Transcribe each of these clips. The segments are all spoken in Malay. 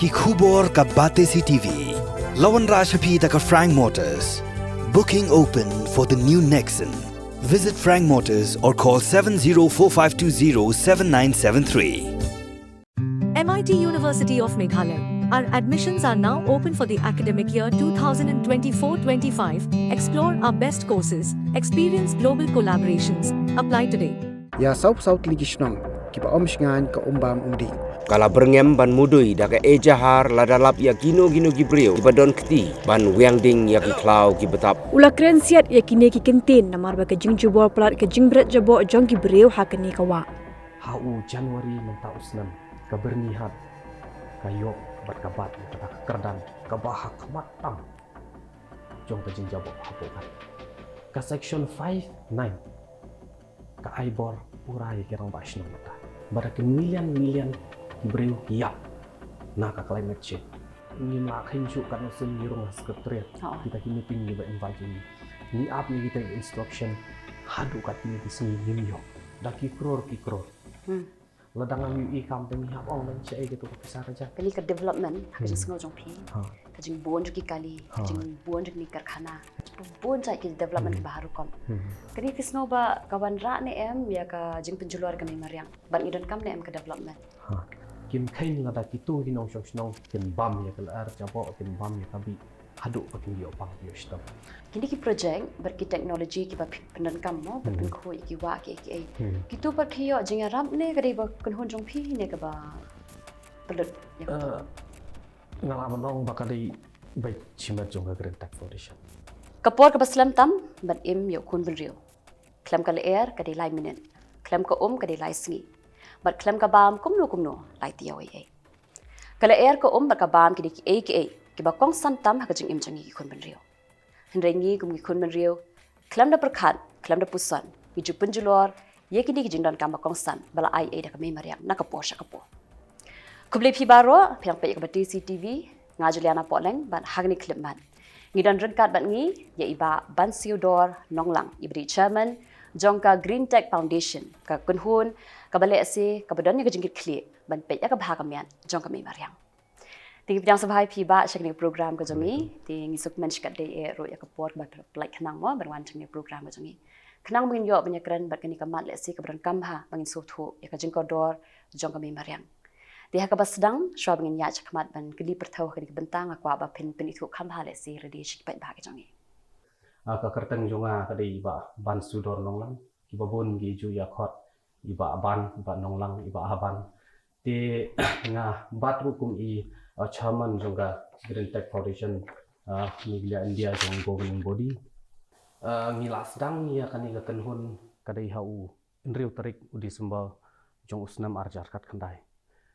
ki khubor ka bate CTV. Lawan Rashaphi ka Frank Motors. Booking open for the new Nexon. Visit Frank Motors or call 7045207973. MIT University of Meghalaya. Our admissions are now open for the academic year 2024-25. Explore our best courses. Experience global collaborations. Apply today. Ya South Ligishnong, kiba omsngan ka umbam umdi. Kala berngem ban mudui daga ejahar ladalap ya gino gibreo kiba don kti ban wiangding ya ki klau ki betap. Ula kren siat ya kine ki kentin namar ba ka jingjubor plat ka jingbret jabo jong ki breu hakani kawa. Hau Januari menta usnam ka bernihat kayok bat kabat ka kerdan ka bahak matam jong ka jingjabo hapokan. Ka section 5 9 ka aibor urai kirang basno mata. Barak million Breu yap nak climate change. Ni nak hinju kan usul ni rumah sekretariat. Kita kini tinggi ba invite ni up ni kita instruction hadu kat ni sini ni yo. Dah kikror. Ladangan UI company hab ong dan cai gitu pisah aja. Kali ke development kajing sengaw jong pi. Kajing buon jki kali, kajing buon jki karkhana. Buon cai ke development baharu kom. Kali kisno ba kawan ra ne em ya ka jing penjuluar kami mariang. Ban idon kam ne em ke development. Kim kain ngada kitu hinong shong kin bam ya kal ar jabo kin bam ya kabi hadu pakin yo pang yo stop. Kini ki project berki teknologi ki ba penan kam mo ban ko ki wa ki kitu par khiyo jing ram ne kadi ba kun hon jong pi ne ka ba pelut ya. Ngalaman ong bakali baik chimat jong ka Green Tech Foundation. Kapor ka baslam tam ban im yo kun ben rio. Klam ka le air kadi lai minen. Klam ka kadi lai sngi. Bat klam ka bam kumno lai tiaw ai. Kala air ka bat ka bam ki ki ba kong san tam ha ka jing im jangi ki kun ben rio. Henrengi kum ki kun ben rio. Klam da perkhat, klam da pusan. Ki ju penjulor ye ki di ki jing dan kam ba kong san bala ai da ka me mariang na ka po sha ka po. Kuble phi baro phiang pe ka ba CCTV nga Juliana Poleng ban hagni clip man. Ngi dan renkat ban ngi ye iba Ban Siodor Nonglang ibri chairman jongka Green Tech Foundation ka kunhun ka bale ase ka badan ka jingit kli ban pe ya ka bhagamian jongka me mariang ti bidang sabhai phi ba shakni program ka jongi ti ngi suk mench ka de e ro ya ka por ba like khnang mo ban changni program ka jongi khnang bin yo banya kran bat kani ka mat le ase ka badan kam ha bangin so thu ya ka jingko dor jongka me mariang ti ha ka ba sedang shwa bangin ya chakmat ban kli perthau ka di bentang akwa ba pen itu kam ha le ase redi shik pai ba ka jongi Ka kerteng jonga kadi iba Ban Sudor Nonglang iba bon gi ju ya khot iba ban Nonglang iba aban te nga batru kum i chairman jonga Green Tech Foundation Miglia India jong governing body ngila sedang ya kani ga kenhun kadai hau inriu tarik udi semba jong usnam arjar kat khandai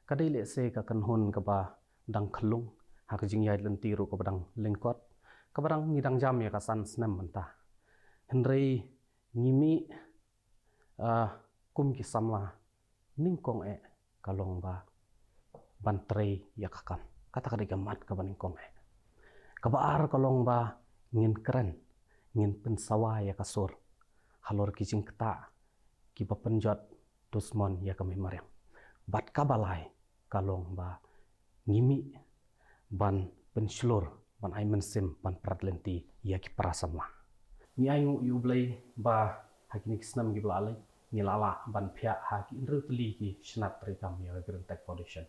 kadai le se ka kenhun ka ba dang khlung ha ka jing yai lenti ru ka badang lengkot kabarang ngidang jam ya kasan senam mentah. Henry ngimi kum ki samla ningkong kalong ba bantre ya kakan. Kata kada gamat ka baningkong Kabar kalong ba ngin keren ngin pensawa ya kasur. Halor kijing keta ki penjot tusmon ya kami mariam. Bat kabalai kalong ba ngimi ban penslur ban ai mensim ban pratlenti ya ki prasamla ni ayu yu blai ba hakini kisnam gi blalai ni lala ban phya ha ki inrutli ki snat trikam ya Green Tech Foundation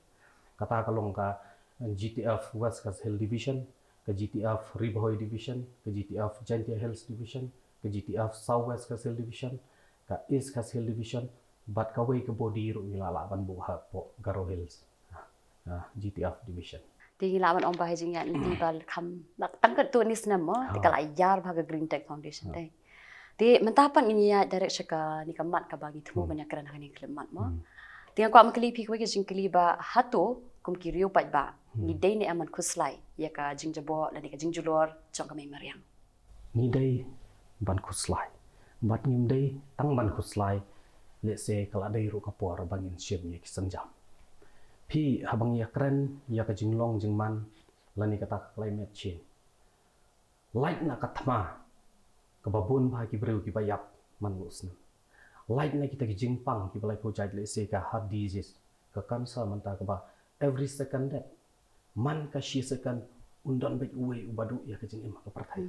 kata kalong ka GTF West Coast Hill Division ke GTF Riboy Division ke GTF Gentia Hills Division ke GTF South West Coast Hill Division ke East Coast Hill Division bat ka wei ke body ru ni lala ban bu ha po Garo Hills GTF Division Tinggi lawan om bahai jingya nanti bal kam nak tangkat tu ni senam mo tikal ayar bhaga Green Tech Foundation deh. Ti mentapan ini ya direct syaka ni kamat ka bagi temu banyak kerana hani klemat mo. Tinga ko am kli pi ko ke jing kli ba hatu kum ki riu pat ba ni dei ni aman kuslai ya ka jing jabo la ni ka jing julor chong ka me mariang. Ni dei ban kuslai. Bat ngim dei tang ban kuslai le se kala dei ru ka por bangin siem ye ki senjam. Pi habang ya keren ya ka jinglong jingman lani kata climate change light na katma kababun ba ki breu ki bayap man usna light na kita ki jingpang ki balai ko jai le se ka heart disease ka cancer manta ka ba every second that man ka shisakan undon bet uwe ubadu ya kajing ima ka partai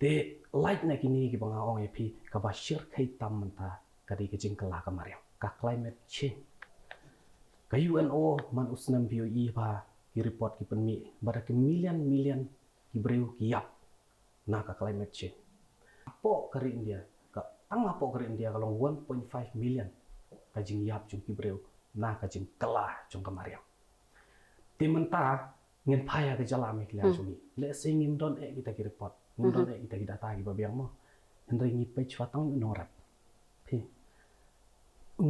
te like na kini ki banga ong epi ka ba shir kai tam manta kadi kajing kala ka mariam ka climate change ka UNO man usnam BOE ba ki report ki penmi bada ki million ki breu ki yap na ka climate change po kari India ka tanga po kari India kalong 1.5 million kajing yap jung ki breu na kajing kala jung ka mariam te menta ngin paya ke jalam ik la jumi le sing ngim don e kita ki report ngim don e kita ki data ki babiang mo hendri ngi page watang norat pi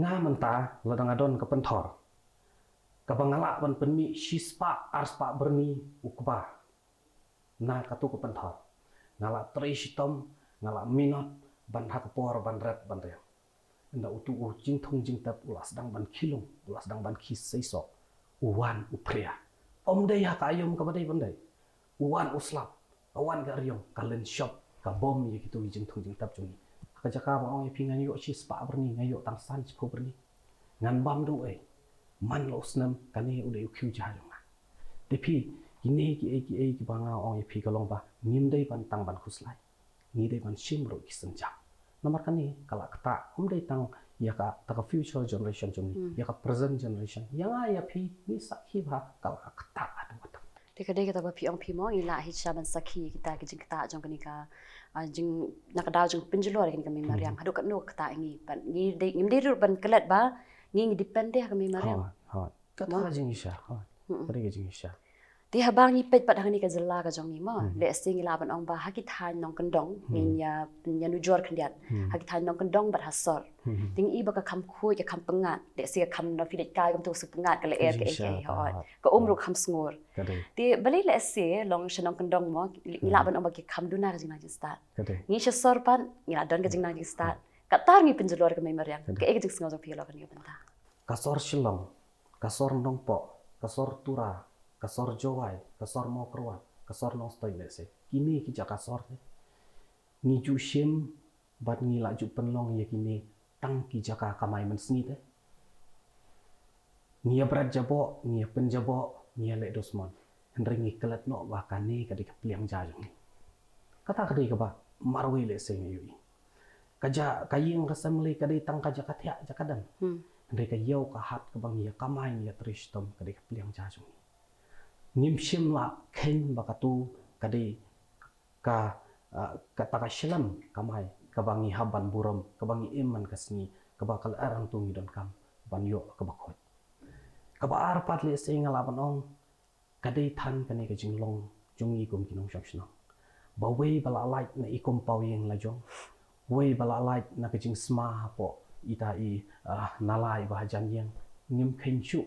nga menta ladang adon ke pentor ka bangala ban penmi shispa arspa berni ukba na katu ke pentor ngala trishitom ngala minot ban hakpor ban ret ban re nda utu jing thong jing tap ulas dang ban kilung ulas dang ban khis seisok uwan upria om day ha kayom ka badai bandai uwan uslap awan ga riong kalen shop ka bom ye kitu jing thong jing tap juni ka jaka ba ong ipingan yo chi spa berni ngayo tang san chi berni ngan bam du e man lo snam kani ude ukyu ja jong tepi kini ki banga ong ipi kalong ba ngim dai ban tang ban khuslai ngi dai ban shim ro ki senja nomor kani kala kata om dai tang ya ka ta future generation juni ya ka present generation yang ya pi ni sakhi ba kala kata adu batang Deka kita ba piong pimo ila hi shaban sakhi kita ki jing kata jong kani ka jing nakadaw jong pinjulor kani kami mariam hadu kat no kata ngi ban ngi dei ngim dei ban kelat ba ngi depend deh kami mariam ha kata jing isha ha kari jing isha ti habang ni pet padang ni ka jela ka jong ni mo le sing ila ban ong ba hakit han nong kendong ngi nya nu jor kendiat hakit han nong kendong bat hasor ting i ba ka kam khu ya kam pengat le si kam no filet kai kam tu su pengat ka le er ke hot ka umru kam sngur ti bali le si long shanong kendong mo ila ban ong ba ki kam duna ka jing na jing start ngi shasor pan ila don ka jing na jing start ka tar ngi pinjolor ka mai mariam ka ek jing sngo jong pilo ka ni banta kasor shilong kasor nongpo kasor tura kasor jowai kasor mokrwa kasor nong stoi lese kini ki ja kasor ni ju shim bat ni la ju penlong ye kini tang ki jaka kamai men sngi te ni abrat jabo ni penjabo ni le dosmon hendri ni kelat no ba kani ka dik pliang ja jong kata kadi ka ba marwi le se ngi yui kaja kaying kasam le kadi tang kaja kathya jakadan hendri ka yau ka hat ka bang ya kamai ya trishtom ka dik pliang ja jong ngim shim la ken bakatu kadi ka taka shilam kamai kabangi haban buram kabangi iman kasni kabakal arang tungi don kam ban yo kabakot kaba arpat le singa laban ong kadi than kani ka jinglong jungi kum kinong shopshna ba wei bala light na ikum pawing la jong wei bala light na ka jing sma po ita i nalai ba janyang ngim khenchu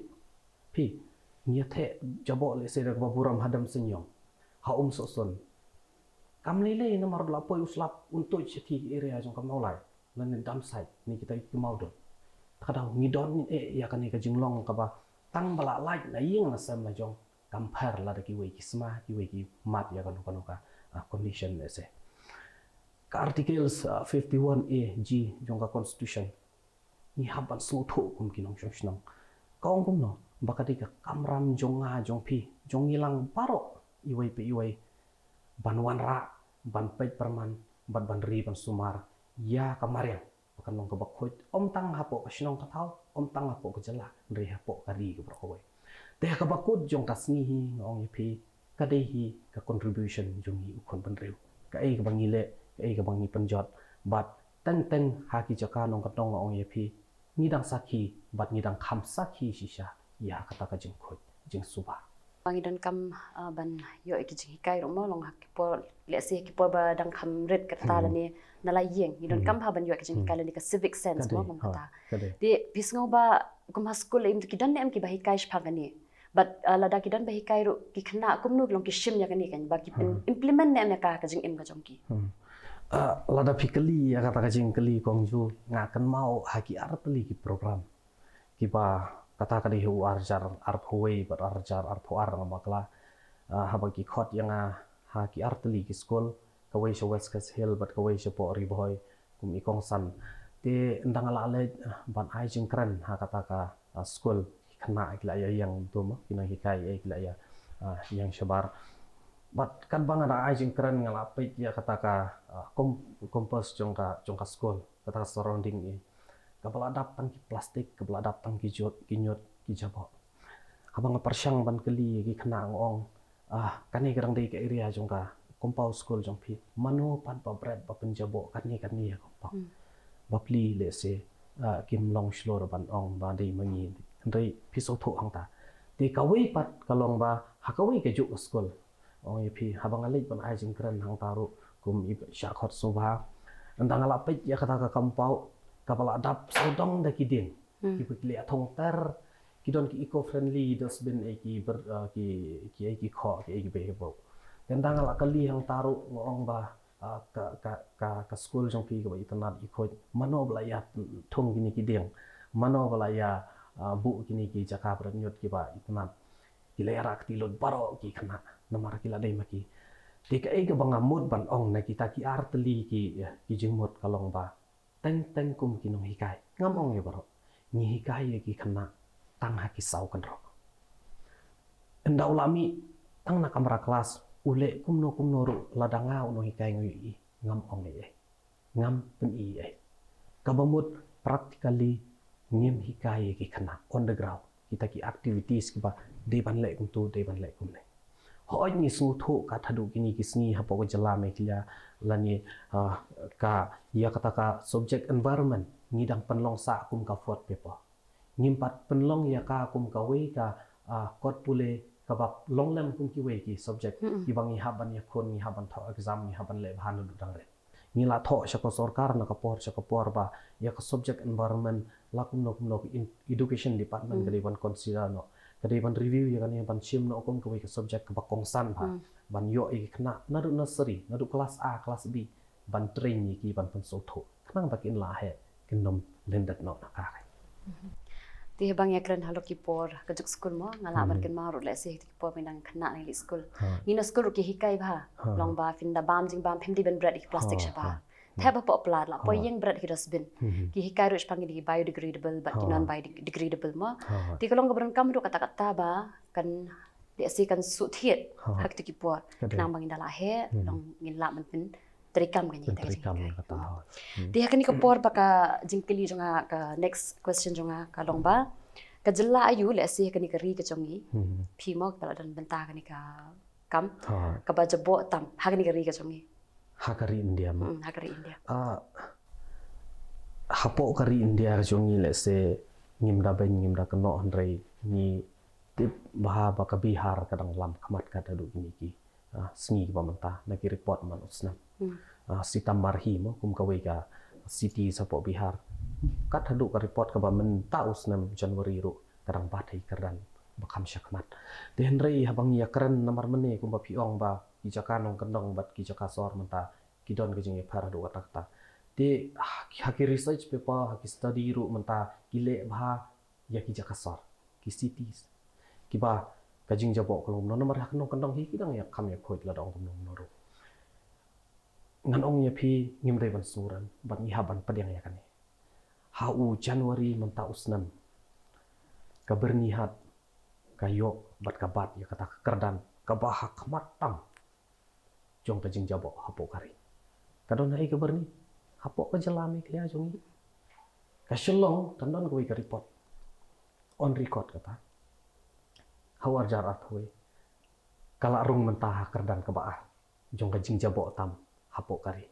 pi nia the jabo le se rak baburam hadam senyong ha so son kam lele nomor la poi uslap untuk cheti area jong kam nolai lan dam side ni kita ki mau do kadang ngidon e ya kan ka jinglong ka ba tang bala light na ying na sam la jong compare la ki we ki sma ki we ki mat ya kan ka condition le se ka articles 51A G jong ka constitution ni haban so tho kum kinong shoshnang kaong kum no bakati ka kamram jonga jongpi jongilang paro iwai pe iwai ban wanra ban pet perman ban ri ban sumar ya kamarian bakan long ka bakhoi om tang hapo ka shinong ka thau om tang hapo ka jala ri hapo ka ri ka brokoi te ka bakut jong ka sngi hi ngong ipi ka dei hi ka contribution jongi ukon ban reu ka ei ka bangi le ka ei ka bangi panjot bat ten ha ki jaka nong ka tong ngong ipi ngidang sakhi bat ngidang kham sakhi shisha ya kata ka jing khoi jing suba bangi don kam ban yo iki jing kai ro mo long hak po le si ki po ba dang kham ret kata la ni nala yeng ni don kam ha ban yo iki jing kai la ni ka civic sense mo mong kata di bisngo ba kum ha school im ki dan em ki ba hikai shphagani but lada ki dan ba hikai ro ki khna kum nu long ki shim ya kani kan ba ki implement ne am ka jing im ka jong ki lada pikali ya kata ka jing kali kongju ngakan mau haki artli ki program ki ba kata kadi hu arjar arphoi bar arjar arphoar ngamakla habaki khot yang ha ki artli ki school kawai sho west kas hill bat kawai sho po ri boy kum ikong san te ndang ala le ban ai jing kran ha kata ka school khna ikla ya yang tu mo kina hi kai ikla ya yang sebar bat kan bang ada ai jing keren ngalapit ya kata ka kompos jongka school kata surrounding ni kebeladaptan ki plastik kebeladaptan ki nyot ki jabo abang persyang ban keli ki kena ngong kan ni kerang dei ke area jongka kompau school jong pi mano pan pa bread pa penjabo kan ni ya kompau bapli le se kim long shlor ban ong ba dei mangi ndai piso tho hang ta ti kawi pat kalong ba hakawi ke juk school ong ye pi habang alik ban ai jing keren hang taru kum i syakhot subha andang alapit ya kata ka kompau kapala adap sodong da kidin ki pikli athong ter kidon ki eco friendly dustbin ki ber ki kho ki be bo tendang ala kali hang taru ngong ba ka school jong pi ko itanat ikho mano blaya thong gini kideng mano blaya bu kini ki jaka bernyot ki ba itanat kilerak tilot baro ki khana namar kila dai maki tika e ga banga mut ban ong na kita ki artli ki jingmot kalong ba teng kum kinong hikai ngam ong ye baro ni hikai ki khana tang ha ki sau kan ro enda ulami tang na kamera kelas ule kumno ru ladanga no hikai ngi ngam ong ye ngam pen i kabamut practically ngim hikai ki khana on the ground kita ki activities ki ba de ban le kum tu de ban le kum ne ho ni su tho ka thadu kini ki sngi ha po jala me kila lani ka ya kata ka subject environment ni dang penlong sa kum ka fort paper ngimpat penlong ya ka kum ka we ka kot pule ka bab long lam kum ki we ki subject ki bangi haban ya kon ni haban tho exam ni haban le bhan du dang re ni la tho sha ko sarkar na ka por ba ya ka subject environment la kum no education department ka ban consider no kadai ban review ya kan ban chim no kom ka we ka subject ka ba kongsan ba ban yo i khna nadu nursery nadu class A class B ban train ni ki ban pun so tho khang ba kin la he kin nom lendat no na ka ti bang ya kren halo ki por ka juk school mo ngala ban ken ma ro le se ki por minang khna ni school ni no school ki hikai ba long ba fin da bam jing bam phim di ben bread ki plastic sha ba thaba po plat la po yeng bread ki dustbin ki hikai ro spang ni biodegradable but ki non biodegradable mo ti kalong ka bran kam ro kata ba kan dia si kan su thiet hak ti ki por nang bang indala he long ngin la man pin terikam kan ni terikam kata dia kan ni ko por baka jingkili jonga ka next question jonga ka long ba ka jella ayu le si kan ni ka ri ka jongi phi mo ka dan benta kan ni ka kam ka ba jabo tam ha kan ni ka ri ka jongi hakari India hakari India hapo kari India ka jongi le se ngim da keno handrai ni tip baha baka bihar kadang lam khamat ka du ni ki sngi ba manta na ki report man usna sitam marhi mo kum ka we ka city sapo bihar kat hadu ka report ka ba men ta usna January ru kadang ba thai karan bakam syakmat de henrei habang ya keren namar mene kum ba piong ba ki jaka nong kendong bat ki jaka sor menta ki don ke jing phara du atak de haki research paper haki study ru menta kile ba ya ki jaka sor ki cities ki ba kajing jabo kolom no nomor hak nong kendong hi kidang ya kam ya khoit la dong kom no ru ngan ong ya phi ngim dei ban suran ban ni haban padang ya kan ha u January menta usnam ka bernihat kayok bat kabat ya kata kerdan ka bahak matam jong kajing jabo hapo kari kadon hai ka berni hapo ka jalami klia jongi ka shelong tandon ko ka report on record kata hawar jarat we kala rung mentah kerdan ka ba jong kajing jabo tam hapo kari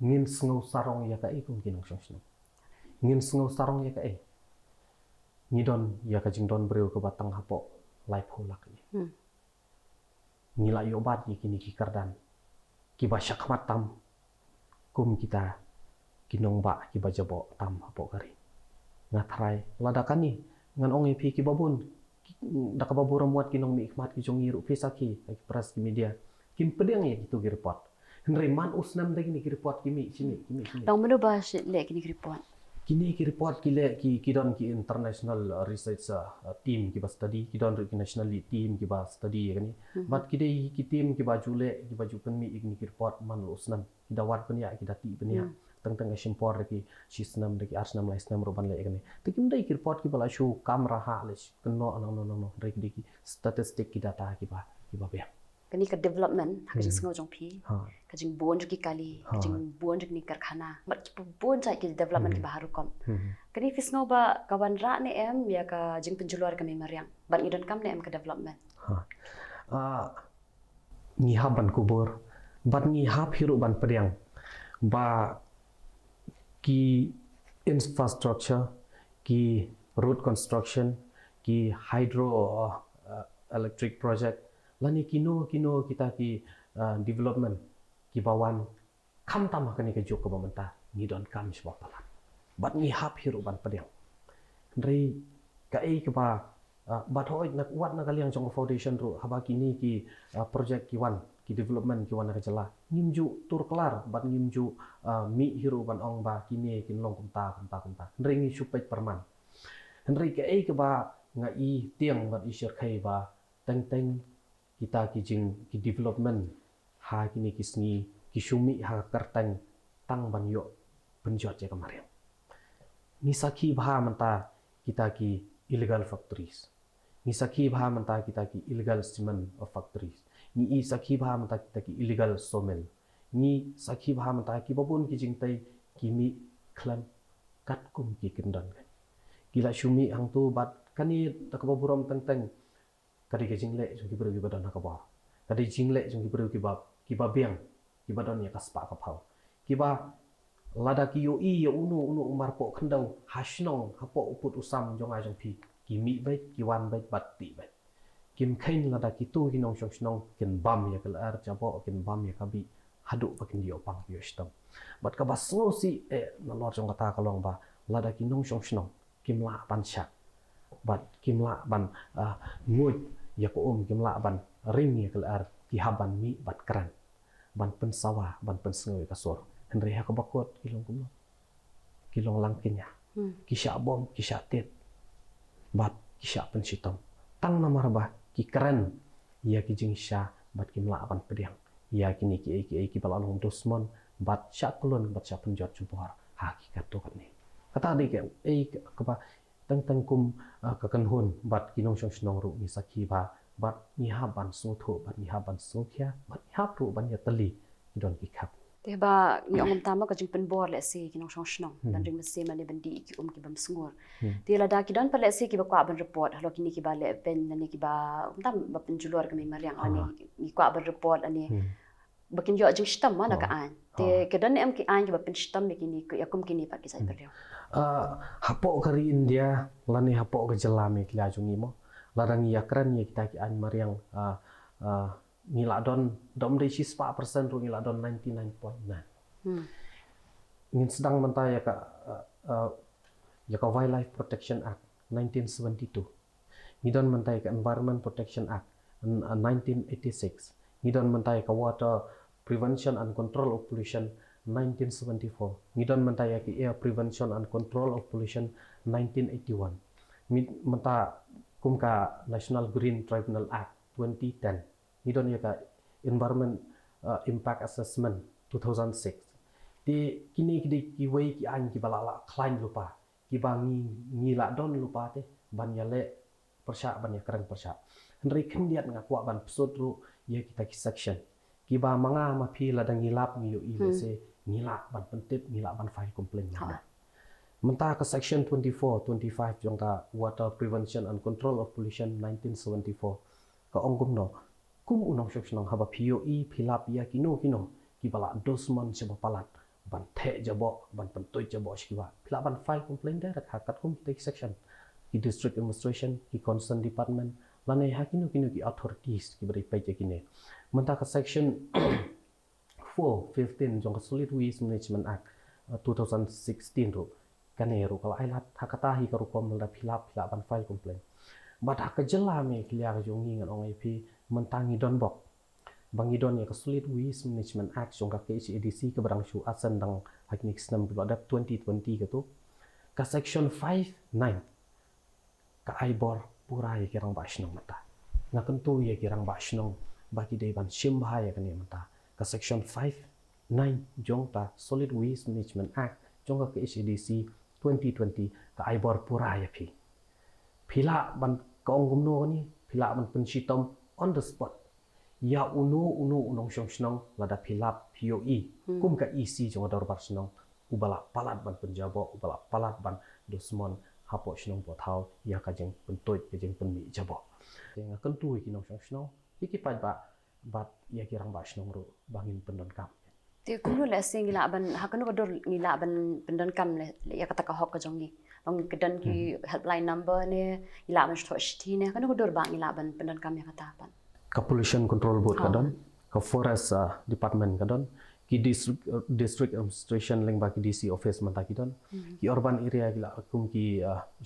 ngin sngau sarong ya ka ikum kinong song ngin sngau sarong ya ka ngidon ya ka jing don breu ka batang hapo life holak ni ngila yo bat ni kini ki kardan ki ba syakmat tam kum kita kinong ba ki ba jabo tam hapo kari ngathrai ladakan ni ngan ong pi ki babun da ka babura muat kinong mi ikmat ki jong iru pisaki ki pras ki media kim pedang ya gitu ki report henry man usnam da kini ki report kimi sini dong menu ba le kini report kini ki report ki le ki don ki international research team ki ba study ki don ki national team ki ba study kan but ki dei ki team ki ba jule ki ba jupen mi igni ki report man usnam ki dawat pen ya ki dati pen ya tang simpor ki sistem ki arsenam lai sistem ruban le kane tikim dai ki report ki bala shu kamera ha le kno no rek di ki statistic ki data ki ba be Kani ka development ha kajing sengaw jong pi. ha Kajing buon ki kali, kajing buon ni karkhana. Mat ki buon chai ki development ki baharu kom. Kani fisngaw ba kawan ra ne em ya ka jing penjuluar kami mariang. Ban idon kam ne em ka development. Ni haban kubur ban ni hap hiru ban pediang ba ki infrastructure ki road construction ki hydro electric project lani kino kita ki development ki bawan kam tama kani ke jok ke bamenta ni don kam sebab pala bat ni hap hiru ban pediang rei ka ei ke ba bat hoi nak wat nak kaliang jong foundation ru haba kini ki project ki wan ki development ki wan ka jala ngimju tur kelar bat ngimju mi hiru ban ong ba kini kin long kumta rei ni supet perman rei ka ei ke ba ngai tiang bat isir khai ba teng kita ki jing ki development ha kini kisni ki sumi ha kartang tang ban yo penjot je kemarin ni sakhi bha manta kita ki illegal factories ni sakhi bha manta kita ki illegal cement factories ni sakhi bha manta kita ki illegal sawmill ni sakhi bha manta ki babun ki jing tai ki mi khlan kat kum ki kindan gila sumi hang tu bat kani takbaburam teng kadi ke jingle jong ki bru ki badan ka ba kadi jingle jong ki bru ki ba biang ki badan ya kaspa ka phau ki ba lada ki yo ya unu umar po khandau hasnong hapo uput usam jong a jong phi ki mi bai ki wan bai bat ti bai kim khain lada ki tu ki nong snong kin bam ya kal ar jabo kin bam ya kabi hadu pakin dio pang yo stam bat ka basngo si na lor jong kata kalong ba lada ki nong snong kim la pan sha bat kim la ban nguj ya ko kimla ban ring ya kelar ki haban mi bat kran ban pensawa ban pensngoi kasor henry ha ko bakot kilong langkinya kisha bom kisha tet bat kisha pensitom tang namar ba ki kran ya ki jingsha bat kimla ban pediang ya kini ki balalong dosmon bat sha kulon bat sha penjot jumpor hakikat to kan ni kata dik ke ba tang kum kakan hun bat kinong snong ru ni sakhi ba bat ni haban sotho bat ni haban sokhya bat ni hap ru ban ya tali idon ki khap Te ba ni ongom tama ka jing pen bor le se kinong snong dan ring mese mane bandi ki ki bam sungur. Te la da ki don pa le se ki ba kwa ban report halo kini ki ba le pen ni ki ba tam ba penjulor kami mariang ani ni kwa ban report ani bakin yo jing stam mana ka an te ke dan em ki an ki ba pen stam ni kini ya kum kini pa ki sai beryo hapo kari India lani hapo ke jelame kila jungi mo larang ya kran ya kita ki an mariang ngiladon dom de 4% ru ngiladon 99.9 ngin sedang menta ya ka Wildlife Protection Act 1972 ngidon menta ya ka Environment Protection Act 1986 ngidon menta ya ka Water Prevention and Control of Pollution 1974 ngidon menta ya ki Air Prevention and Control of Pollution 1981 menta kum ka National Green Tribunal Act 2010 ngidon ya ka Environment Impact Assessment 2006 di kini ki wei ki an ki balala klain lupa ki bangi ngila don lupa te ban ya le persya ban ya keren persya henry kendiat ngakwa ban pesut ru ya kita ki section ki ba manga ma phi la dang ngilap ngi yo ile se ngila ban pentip ngila ban file complaint na menta ka section 24 25 jong ka Water Prevention and Control of Pollution 1974 ka ongkum no kum unong shoknong haba POE philap ya kino ki bala dosman seba palat ban the jabo ban pentoi jabo shiba phila ban file complaint direct hakat kum take section ki district administration ki concerned department lane hakino ki authorities ki bari page kine menta ka section 415 jong ka Solid Waste Management Act 2016 ru kane ru kala ailat hakata hi ka ru kom la phila ban file complaint bat hakajela me klia ka jongi ngan ong ip mentangi don bok bangi don ya ka Solid Waste Management Act jong ka KHADC ke barang shu asan dang haknik snam ke adap 2020 ke tu ka section 59 ka aibor pura ya kirang ba shnong mata ngakan tu ya kirang ba shnong baki dei ban shim bahaya kan ya mata ka section 5 nai jong ta Solid Waste Management Act jong ka HADC 2020 ka aibor pura ya phila ban kaong gumno ni phila ban pensitom on the spot ya unong snong lada philap POE kum ka EC jong dor bar snong ubala palat ban penjabo ubala palat ban dosmon hapo snong pothau ya ka jeng pentoy ka jeng penmi jabo nga kentu ki nong snong iki pa ba bat ya kirang ba snong ro bangin pendon kam Ti kuno le sing ngila ban hakano bador ngila ban pendan kam le ya kata ka hok ka jongi bang kedan ki helpline number ne ngila ban sto sti ne kano bador bang ngila ban pendan kam ya kata ban ka pollution control board kadon ka forest department kadon ki district administration leng ba ki DC office manta kidon ki urban area gila akum ki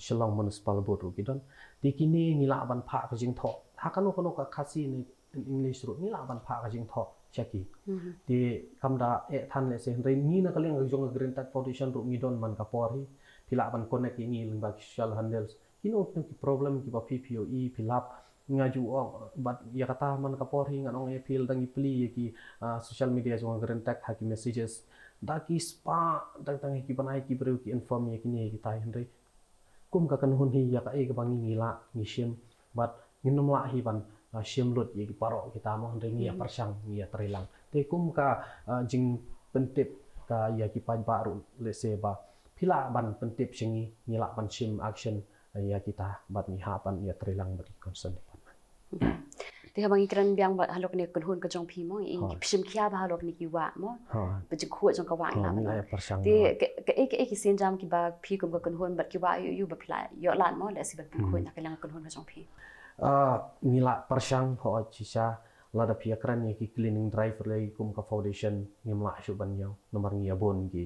Shillong municipal board ru kidon ti kini ngila ban pha ka jing tho hakano kono ka khasi ne in English ru ngila ban pha ka jing tho chaki ti kamda e than le se hendai ni na kaleng jong green tag foundation ru ngidon man ka pori phila ban connect ni leng ba social handles kino ki problem ki ba PPOE philap ngaju bat ya kata man ka pori nganong e feel dangi pli ki social media jong green tag haki messages da ki spa dang ki banai ki bru ki inform ye ki ni ki tai hendai kum ka kan hun hi ya ka e ka bangi ngila ngi shim bat nginom la hi ban shim lut ye ki paro kita mo hendai ngi ya persang ngi ya trilang te kum ka jing pentip ka ya ki pan baru le se ba phila ban pentip singi ngila ban shim action ya kita bat ni ha pan ya trilang bagi concern Ti habang ikran biang ba halok ne kun hun ka jong phi mo in psim khia ba halok ni ki wa mo ba ji khu jong ka wa la ma ti ke ki sen jam ki ba phi kum ka kun hun ba ki wa yu ba phila yo lan mo le si ba kun hun ka lang kun hun ka jong phi ngila persang ho chisha lada pia kran ye ki cleaning drive le kum ka foundation ngimla shu ban yo nomor ngia bon ki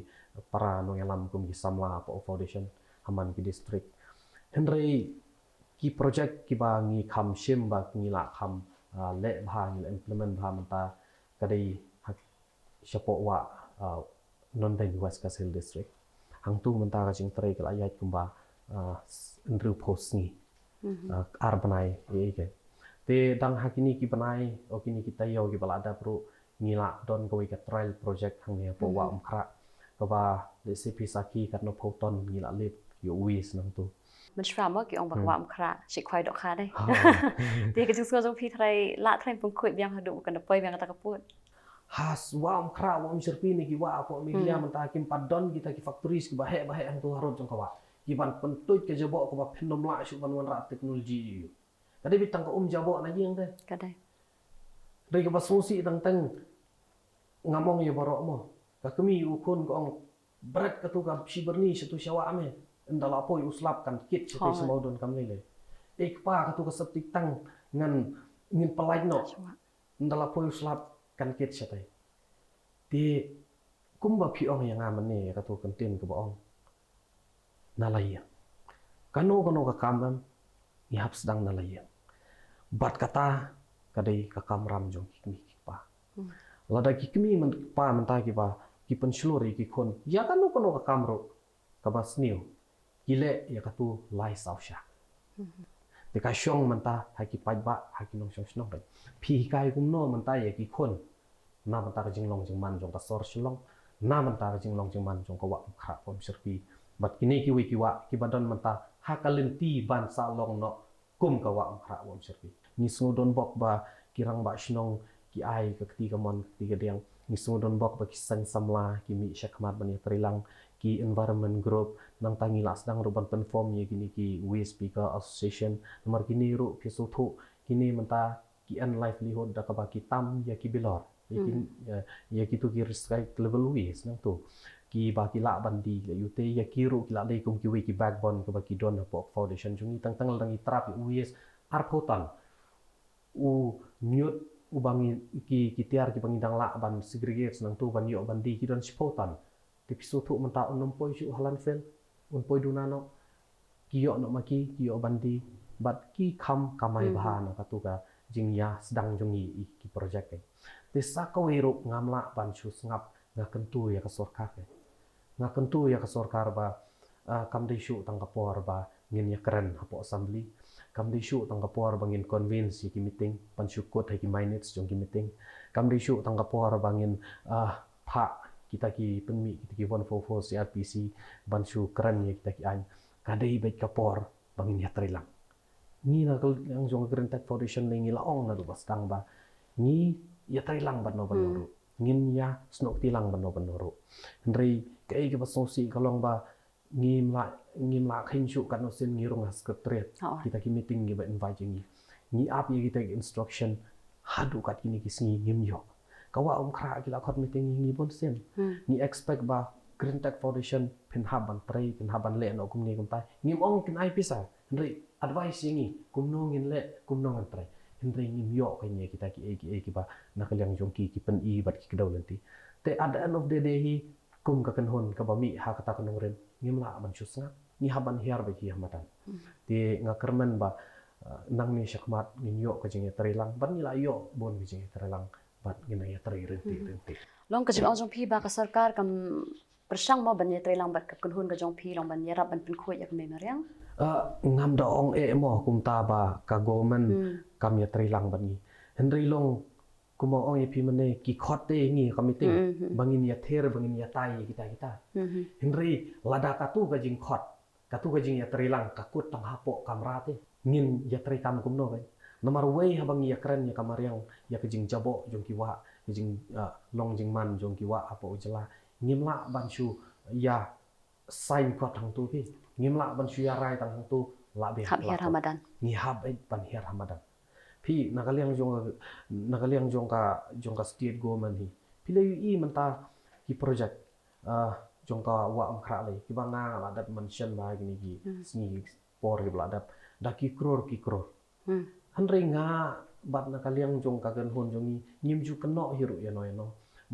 para no yalam kum ki samla po foundation haman ki district henry ki project ki ba ngi kham shim ba ngila kham le bha ngila implement bha manta kadai shapo wa non dai west kasel district hang tu manta ka jing trai ka ayat kumba ndru post ni arbanai ye ke te dang hakini ki banai o kini kita yo ki balada pro ngila don ko ka trial project hang ne po wa umkhra ka ba recipe saki kan no photon ngila lip yo wis nang tuมันชราmo ki ong ba wa mkra shi khwai dok kha dai ti ka jing so jong phi thrai la thrai pung khoi biang hadu kan poi biang ta ka put has wa umkhra wa sirpi ni ki wa po media manta kim padon kita ki factories ki bahe ang tu harut jong ka wa ki ban pentut ke jabo ko ba phenom la shu ban wan ra teknologi kadi bitang ka jabo na yeng de kadai dai ka basusi tang ngamong ye borok mo ka kemi ukun ko ong berat ka tu ka siberni satu syawa ame ndala poi uslap kan kit sete semau don kam le ek pa ka tu ka septik tang ngan ngin palai no ndala poi uslap kan kit sete ti kumba phi ong yang amane ka tu kan tin ka ba ong nalaya kano ka kamram ni hap sedang nalaya bat kata kadai ka kamram jong kikmi pa lada kikmi man pa manta ki ba ki penslori ki kon ya kano ka kamro ka basniu gile ya katu lai sausha te ka shong manta haki pajba haki nong shong snong phi kai gumno manta ya ki kon na manta ka jinglong jingman jong ka sor shilong na manta ka jinglong jingman jong ka wa kha pom sirpi bat kini ki wi ki wa ki badon manta hakalin ti ban sa long no kum ka wa kha pom sirpi ni sudon bok ba kirang ba shnong ki ai ka ti ka mon ti ka diang ni sudon bok ba ki sang samla ki mi shakmat ban ya trilang ki environment group nang tangi las dang ruban perform ye gini ki waste speaker association nomor kini ru pisu thu kini menta ki an livelihood da ka ba ki tam ya ki bilor ya ki tu ki restrict level waste nang tu ki ba ki la bandi ya yute ya ki ru ki la dei kum ki we ki backbone ka ba ki don po foundation jungi tang tang dang trap waste ar photan u mute u bangi ki tiar ki bangi dang la ban segregate nang tu ban yo bandi ki don spotan ti pisu thu menta unom poi shu halan fel un poi dunano kiyo no maki kiyo bandi bat ki kham kamai bahana katuka jingya sedang jungi ki project ke te sakawiru ngamla ban shu ngap ngakentu ya ka sorkar ke ngakentu ya ka sorkar ba kam de shu tang kapor ba ngin ya keren hapo assembly kam de shu tang kapor ba ngin convince ki meeting pan shu kot ha ki minutes jong ki meeting kam de shu tang kapor ba ngin Pak kita ki penmi kita ki 144 CRPC ban shu keren ya kita ki an kadai baik kapor bangin ya terilang ni na kal yang jong Green Tech Foundation ni la ong na du bastang ba ni ya terilang ban no ban ngin ya snok tilang ban no ban no hendri kai ke basosi kalong ba ngim la khin shu kan no sin ngirung has sekretariat kita ki meeting gi ba invite ni ap ye kita instruction hadu kat kini ki singi ngim yo kawa kra kila khot meeting ni bon sen ni expect ba Green Tech Foundation pin haban trai pin haban le no kumni kum tai ngim ong kin ai pisa hendri advice yengi kumno ngin le kumno ngan trai hendri ngim yo ka ni kita ki ba na kalyang jong ki pen i bat ki kedaw lenti te at the end of the day hi kum ka kan hon ka ba mi ha kata kan ren ngim la ban chusnga ni haban hiar ba ki hamatan te nga kermen ba nang ni syakmat ngin yo ka jeng terilang ban ni la yo bon ki jeng terilang bat ngin ya teri renti long ka jong phi ba ka sarkar kam persang mo ban ya terilang bat ka kunhun ka jong phi long ban ya rap ban pin khoi yak me mariang ngam da ong mo kum ta ba ka government kam ya terilang ban ni hendri long kuma ong ye pi mane ki khote ngi kamiting bangin ya ther bangin ya tai kita hendri lada ka tu ka jing khot ka tu ka jing ya terilang ka kut tang hapo kamra te ngin ya teri kam kum no kai nomor wei habang ya keren ya kamariang ya ka jing jabo jong ki wa jing long jing man jong ki wa apo ujala ngimla ban shu ya sign ko tang tu pi ngimla ban shu ya rai tang tu la be hab her Ramadan ni hab ban her Ramadan pi nakaliang jong ka state government hi pi le i menta ki project jong ka wa am khra le ki banga la dat mention ba gini ki sni por ki la dat da ki kror hanre nga bat nakaliang jong ka gan hon jong ni ngim ju keno hiru ya no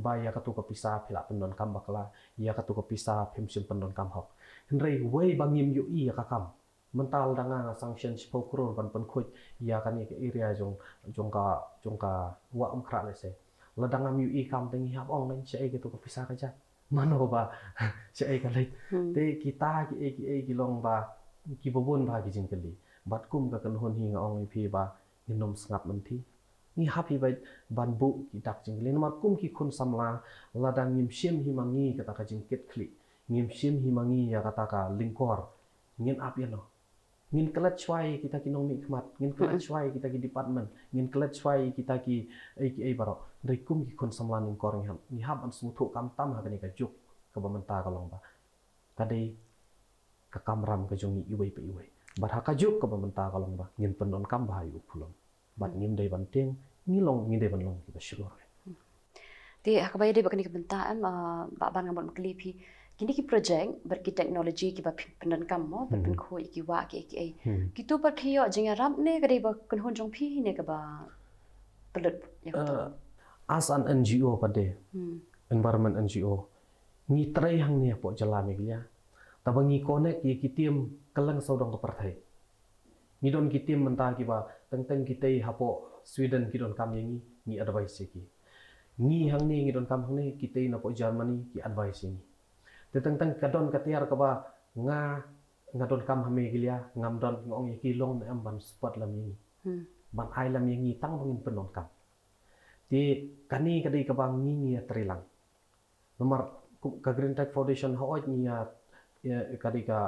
ba ya katu ka pisa phila pendon kam bakla ya katu ka pisa phimsim pendon kam hok hendrei wei bangim yu i ka kam mental danga sanction 10 crore ban pen khoj ya kan ke area jong ka wa kra le se ladangam yu i kam tengi hap ong nen che ke tu ka pisa ka ja mano ba che ka le te kita ki long ba ki bobon ba ki jing kali bat kum ka kan hon hi nga ong phi ba inom sngap menti ni happy bai ban bu ki dak jing le mar kum ki khun samla ladang ngim sim hi mangi kata ka jing ket kli ngim sim hi mangi ya kata ka lingkor ngin ap ya no ngin kelet chwai kita ki nong mi khmat ngin kelet chwai kita ki department ngin kelet chwai kita ki ai baro dai kum ki khun samla ning kor ngam ni hab an smu thu kam tam ha ka juk ka bamanta ka long ba kadai ka kamram ka jongi iwei pe iwei bat ha ka juk ka bamanta ka long ba ngin penon kam ba yu phulom bat ngim dai ban teng ngilong ngi dai ban long ki ba syukur ti hakabay de bakani ka bentaan ba ban ngamon makli phi kini ki project ber ki teknologi ki ba pendan kam mo ban pen khoi ki wa ki ki tu par khiyo jinga ram ne ka dei ba kun hon jong phi ne ka ba pelut ya ka as an NGO pade environment NGO ni trai hang ne po jala me gya tabangi connect ki kitim kalang saudang ka parthai ni don kitim menta ki ba teng kitei hapo Sweden ki don kam yengi ni advice ki ni hang ne ngi don kam hang ne kitei na po Germany ki advice yengi te teng kadon katiar ka ba nga don kam hame gilia ngam don ngong ye ki long na am ban spot lam yengi ban ai lam yengi tang bangin penon kam ti kani kadai ka bang ni trilang nomor ka Green Tech Foundation hooj ni ya kadai ka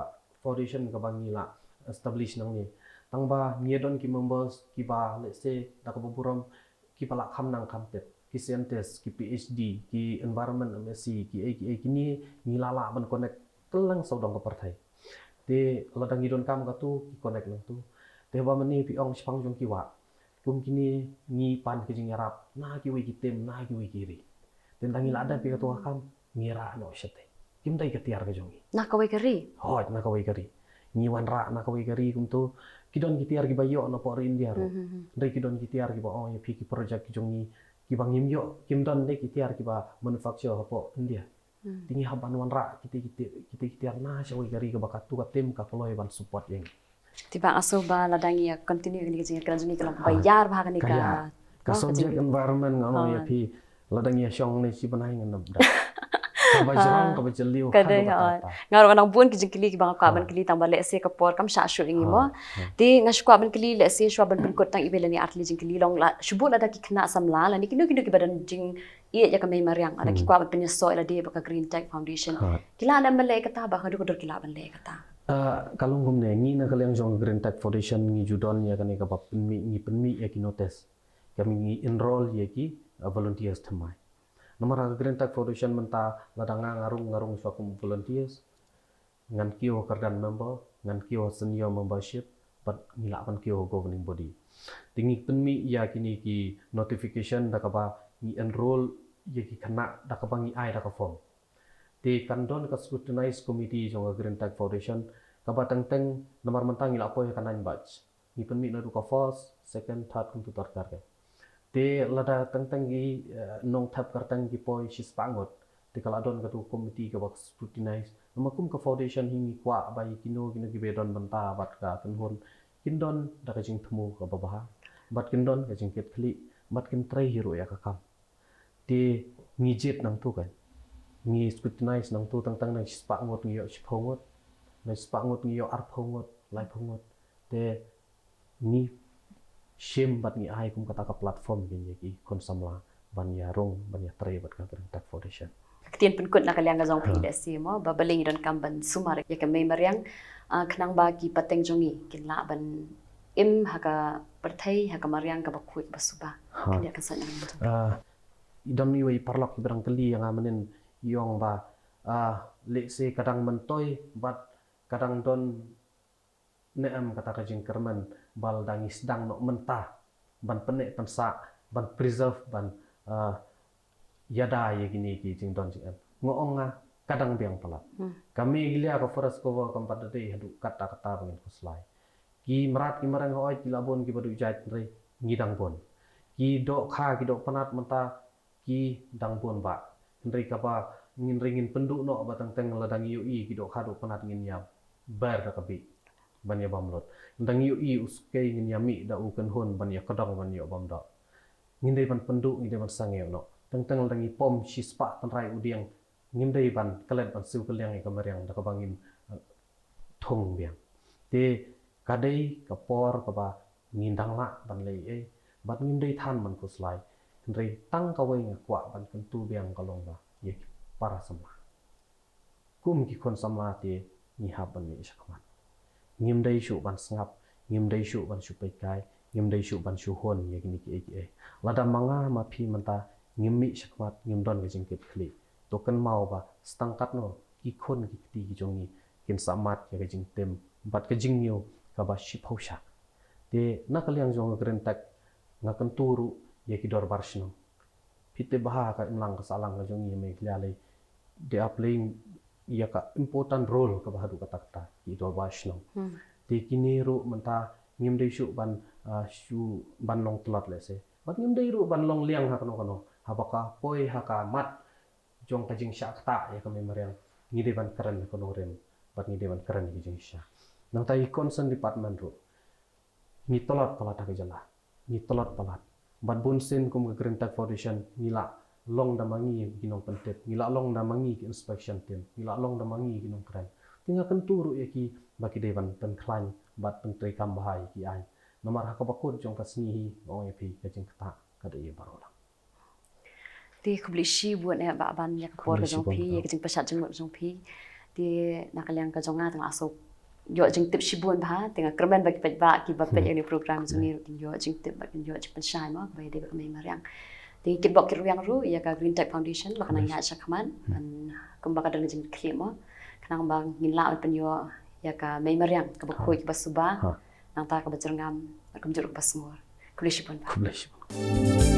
foundation ka bang ni la establish nang ni tang ba ni don ki members ki ba let's say da ka buram ki pala kham nang kham pet ki scientist ki PhD ki environment MSc ki ni lala ban connect telang saudang ka partai te ladang idon kam ka tu ki connect nang tu te ba mani pi ong spang jong ki wa kum kini ni pan ki jing yarap na ki wi ki tem na ki wi ki ri ten tangi lada pi ka tu kam ngira no shete kim dai ka tiar ka jongi na ka wei ka ri hoj na ka wi ka ri ni wan ra na ka wi ka ri kum tu kidon ki tiar ki bayo no por India ro dai kidon ki tiar ki ba ong ye pi ki project ki jongi ki bang yim yo kim don de ki tiar ki ba manufacture hapo India tingi haban wan ra kita tiar na shawi gari ka bakat tu ka tem ka koloi ban support yang tiba aso ba ladang ya continue ni jinga kan juni kalam bayar ba kan ka ka subject environment ngano ya pi ladang ya syong ni si banai ngam da Kabajarang kabajaliw Kadai hadu ngaro nang bun kijing kili bang ka ban kili tang ba le se ka por kam sha shu ingi mo ti nga shwa ban kili le se shwa ban kun tang ibele ni atli jing kili long la shubu la da ki khna sam la ni kinu kinu ki badan jing iya ya ka mai mariang ada ki kwa ban penya so ila de ba ka Green Tech Foundation kila na male kata ba hadu ko dor kila ban le kata kalung gumne ngi na kalyang jong Green Tech Foundation ngi judon ya kani ka ba penmi ya ki notice kami ngi enroll ya ki volunteers thamai nomor Green Tech Foundation menta ladanga ngarung suakum volunteers ngan kio kardan member ngan kio senior membership but ngila pan kio governing body tingi penmi ya kini ki notification da ka ba ngi enroll ya ki kena da ka ba ngi ai da ka form ti kandon ka scrutinize committee jong Green Tech Foundation ka ba teng nomor menta ngila po ya kanan batch ngi penmi na du ka first second third kuntu tarkar ke te lada tentang gi nong tap kartang gi poi sis pangot te kala don katu komiti ka bak scrutinize namakum ka foundation hingi kwa bai kino gi bedon banta bat ka tenhon kindon da ka jing thmu ka babaha bat kindon ka jing ket khli bat kin trai hero ya ka kam te ngi jet nang tu kan ngi scrutinize nang tu tang nang sis pangot ngi yo siphongot nang sis pangot ngi yo ar phongot lai phongot te ngi shame bat ni ai kum kata ka platform gini ki konsamla ban ya rong ban ya tray bat ka Green Tech Foundation ketien pun kun na kalyang ga jong pi le se mo ba baling don kam ban sumar ya ka mai mariang khnang ba ki pateng jongi kin la ban im ha ka perthai ha ka mariang ka ba khu ba suba ya ka sa idam ni wei parlak berang kali yang amanin yong ba le se kadang mentoi bat kadang don neam kata ka jing kerman bal dangis dang no mentah ban penek pensa ban preserve ban yada ye gini ki jing don jing ngoonga kadang biang palat kami gilia ka forest cover kampat de hadu kata bangin kuslai ki merat ki marang hoi ki labon ki badu jait re ngidang bon ki do kha ki do panat menta ki dang bon ba ndri ka ba ngin ringin penduk no batang teng ladang yu i ki do kha do panat ngin yam bar da kabi banya bamlot ndang yu i uskei ngin yami da ukan hon banya kadang banya bamda ngindai ban penduk ngindai ban sangeu no teng ladang i pom sispa tanrai udiang ngindai ban kalet ban siu kaliang i kamariang da kabangin thong biang te kadai kapor ka ba ngindang la ban lei bat ngindai than man kuslai ndrei tang ka wei ngakwa ban kentu biang kalong ba ye para sama kum ki kon sama te ni haban ni sakman ngimdai shu ban sngap ngimdai shu ban shu paikai ngimdai shu ban shu hon ye gini ki lada manga ma phi manta ngimmi sakmat ngimdon ge jingkit khli token mau ba stangkat no ki khon ki ti ki jongi kin samat ye ge jing tem bat ke jing nyu ka ba shi phosha te nakaliang jong Green Tech ngakan turu ye ki dor barshno pite baha ka imlang ka salang ka jongi me kliale they are playing ya ka important role ka bahadu kata ki dor barshno te kini ru menta ngimdei shu ban shu ban long tlat le se bat ngimdei ru ban long liang ha kano habaka poi ha ka mat jong ka jing sha ta ya ka memoriang ngide ban keren kono rem bat ngide ban keren ki jing sha nang tai concern department ru ni tolat pala ta jala ni tolat pala bat bun sen kum Green Tech Foundation nila long da mangi ginong pentet nila long da mangi ki inspection team nila long da mangi ginong keren tinga kan turu ya ki baki devan pen klan bat pen tri kam bahai ki ai nomor ha ka bakut jong ka snihi ong ya pi ka jing kata ka de barola ti khubli shi buat ne ba ban ya por ka jong pi ye ka jing pasat jong jong pi ti nakaliang ka jonga tang asok yo jing tip shi buat ba tinga kermen bagi ba ki ba pe ni program jong ni yo jing tip ba yo jing pen shai ma ba de ba mai mariang ti kit bok kit yang ru ya ka Green Tech Foundation ba kana nya sakman ban kum ba ka dang jing klip mo kana ba ngin la pen yo ya ka mai mariang ka ba khoi ba suba nang ta ka ba jerngam kum jur ba smor kulish pun ba